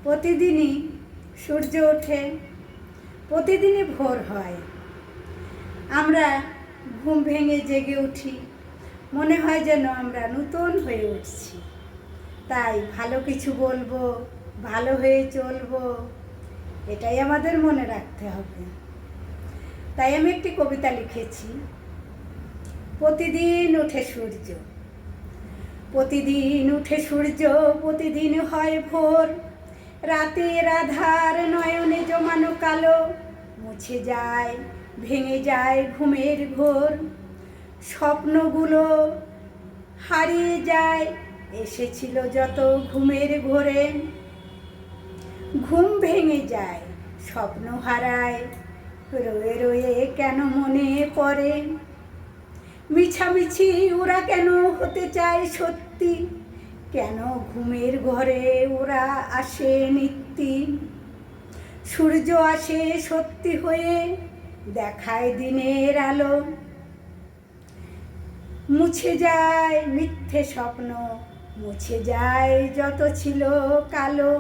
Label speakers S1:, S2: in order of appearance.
S1: প্রতিদিনই সূর্য ওঠে, প্রতিদিনই ভোর হয়। আমরা ঘুম ভেঙে জেগে উঠি, মনে হয় যেন আমরা নতুন হয়ে উঠছি। তাই ভালো কিছু বলবো, ভালো হয়ে চলবো, এটাই আমাদের মনে রাখতে হবে। তাই আমি একটি কবিতা লিখেছি, প্রতিদিন ওঠে সূর্য। প্রতিদিন উঠে সূর্য, প্রতিদিন হয় ভোর। রাতের আধার নয়নে জমানো কালো মুছে যায়, ভেঙে যায় ঘুমের ঘোর। স্বপ্নগুলো হারিয়ে যায়, এসেছিল যত ঘুমের ঘোরে। ঘুম ভেঙে যায়, স্বপ্ন হারায়, রয়ে রয়ে কেন মনে পড়ে। মিছামিছি ওরা কেন হতে চায় সত্যি, কেন ঘুমের ঘরে ওরা আসে নিত্যি। সূর্য আসে সত্যি হয়ে, দেখায় দিনের আলো। মুছে যায় মিথ্যে স্বপ্ন, মুছে যায় যত ছিল কালো।